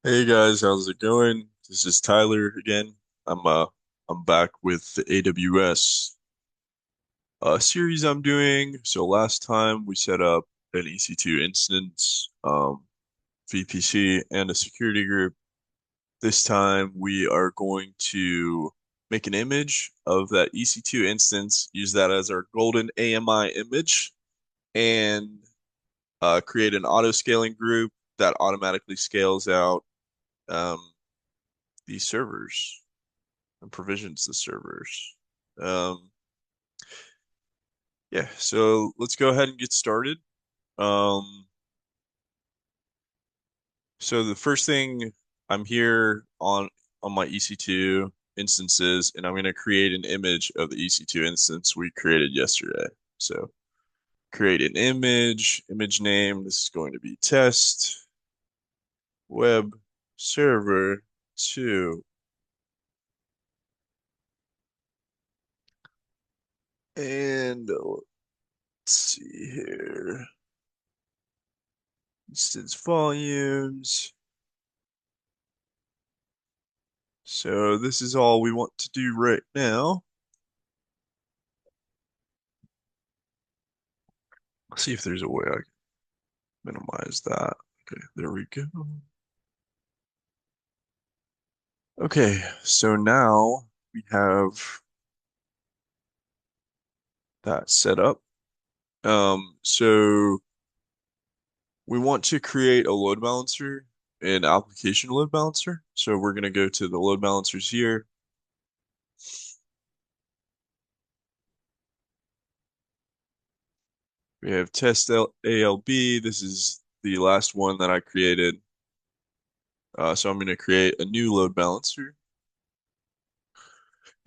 Hey guys, how's it going? This is Tyler again. I'm uh I'm back with the AWS series I'm doing. So last time we set up an EC2 instance, VPC and a security group. This time we are going to make an image of that EC2 instance, use that as our golden AMI image, and create an auto scaling group that automatically scales out um, these servers and provisions the servers. Um, yeah, so let's go ahead and get started. Um, so the first thing, I'm here on my EC2 instances, and I'm going to create an image of the EC2 instance we created yesterday. So create an image name. This is going to be test web server 2. And let's see here. Instance volumes. So this is all we want to do right now. Let's see if there's a way I can minimize that. Okay, there we go. Okay, so now we have that set up. So we want to create a load balancer, an application load balancer. So we're going to go to the load balancers here. We have test ALB. This is the last one that I created. So I'm going to create a new load balancer.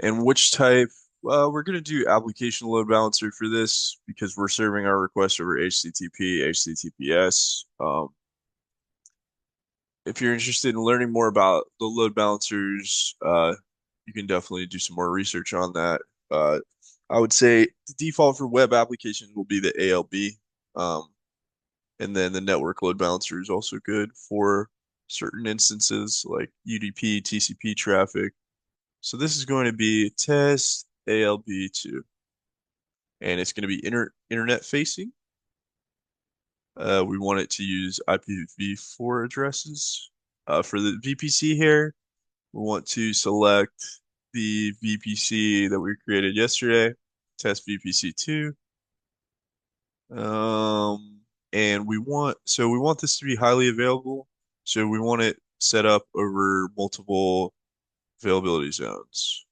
And which type? We're going to do application load balancer for this because we're serving our request over HTTP, HTTPS. If you're interested in learning more about the load balancers, you can definitely do some more research on that. Uh, I would say the default for web applications will be the ALB, um, and then the network load balancer is also good for certain instances like UDP, TCP traffic. So this is going to be test ALB2, and it's going to be internet facing. We want it to use IPv4 addresses. For the VPC here, we want to select the VPC that we created yesterday, test VPC2. And we want this to be highly available. So we want it set up over multiple availability zones.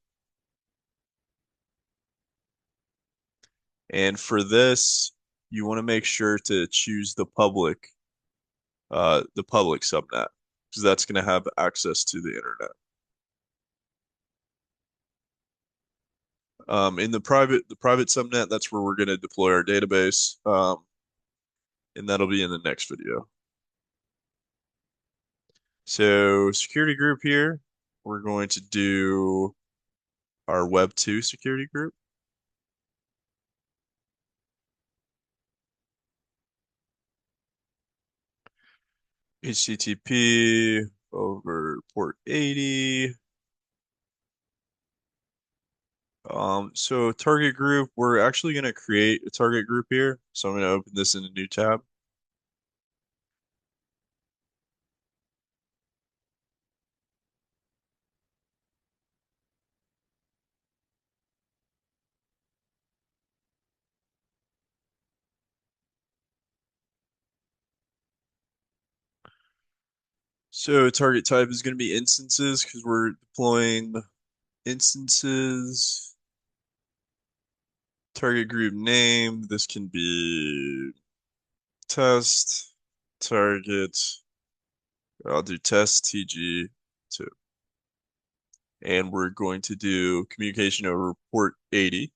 And for this, you want to make sure to choose the public subnet, because that's going to have access to the internet. In the private subnet, that's where we're going to deploy our database, and that'll be in the next video. So security group here, we're going to do our Web 2 security group. HTTP over port 80. So target group, we're actually going to create a target group here. So I'm going to open this in a new tab. So target type is going to be instances because we're deploying instances. Target group name, this can be test, target. I'll do test TG2. And we're going to do communication over port 80.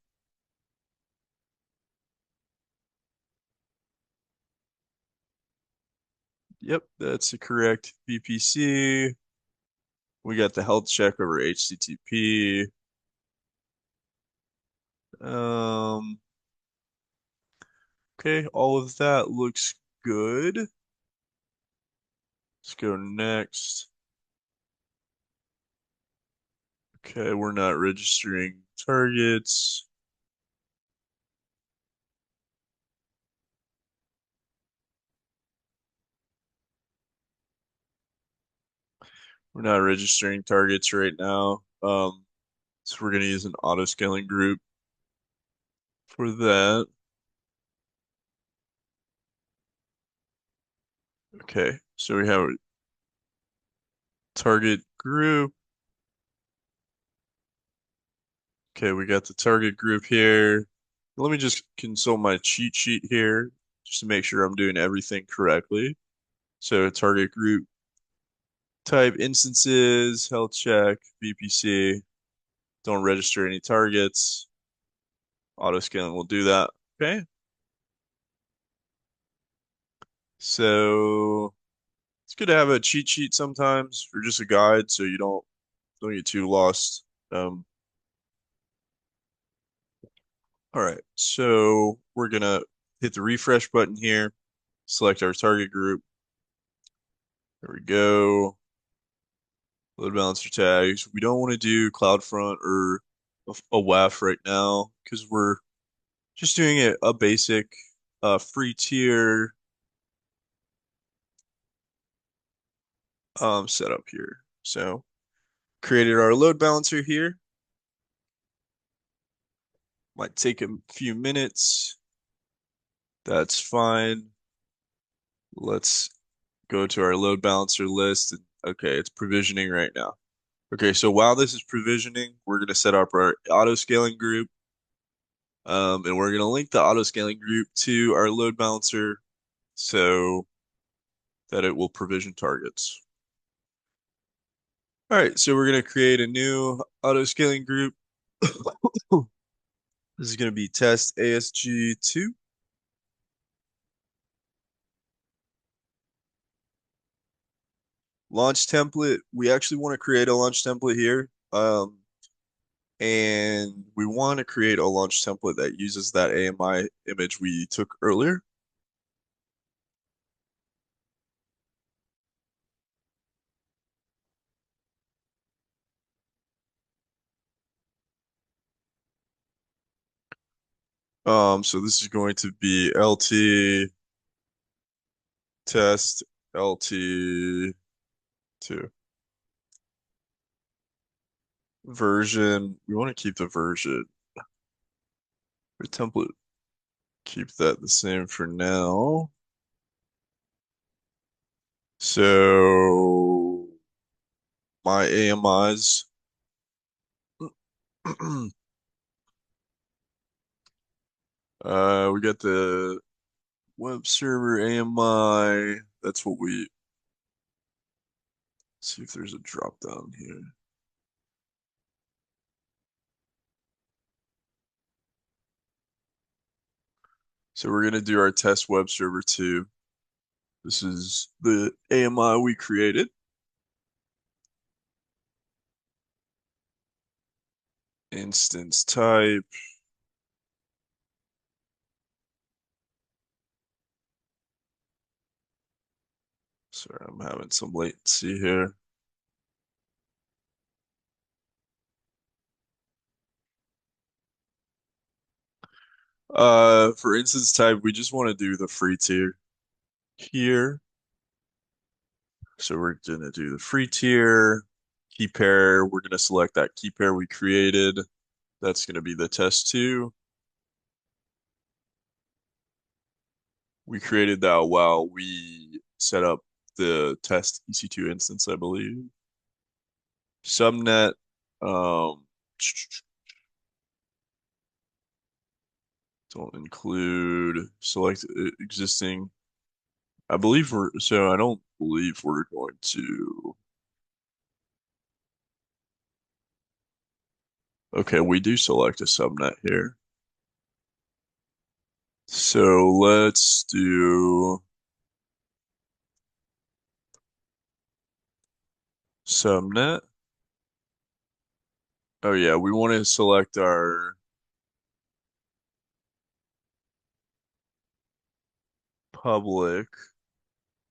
Yep, that's the correct VPC. We got the health check over HTTP. Um, okay, all of that looks good. Let's go next. Okay, we're not registering targets. We're not registering targets right now. So we're gonna use an auto scaling group for that. Okay, so we have a target group. Okay, we got the target group here. Let me just consult my cheat sheet here just to make sure I'm doing everything correctly. So target group type instances, health check, VPC. Don't register any targets. Auto scaling will do that. Okay. So it's good to have a cheat sheet sometimes or just a guide so you don't get too lost. Um, all right. So we're gonna hit the refresh button here, select our target group. There we go. Load balancer tags. We don't want to do CloudFront or a WAF right now because we're just doing a basic free tier setup here. So created our load balancer here. Might take a few minutes. That's fine. Let's go to our load balancer list. Okay, it's provisioning right now. Okay, so while this is provisioning, we're going to set up our auto scaling group. And we're going to link the auto scaling group to our load balancer so that it will provision targets. All right, so we're going to create a new auto scaling group. This is going to be test ASG2. Launch template. We actually want to create a launch template here. And we want to create a launch template that uses that AMI image we took earlier. So this is going to be LT test LT2 version. We want to keep the version. The template, keep that the same for now. So my AMIs. We got the web server AMI. That's what we see if there's a drop down here. So we're gonna do our test web server 2. This is the AMI we created. Instance type. Sorry, I'm having some latency here. For instance type, we just want to do the free tier here. So we're gonna do the free tier, key pair. We're gonna select that key pair we created. That's gonna be the test 2. We created that while we set up the test EC2 instance, I believe. Subnet, um, don't include select existing. I believe I don't believe we're going to. Okay, we do select a subnet here. So let's do subnet. Oh yeah, we want to select our public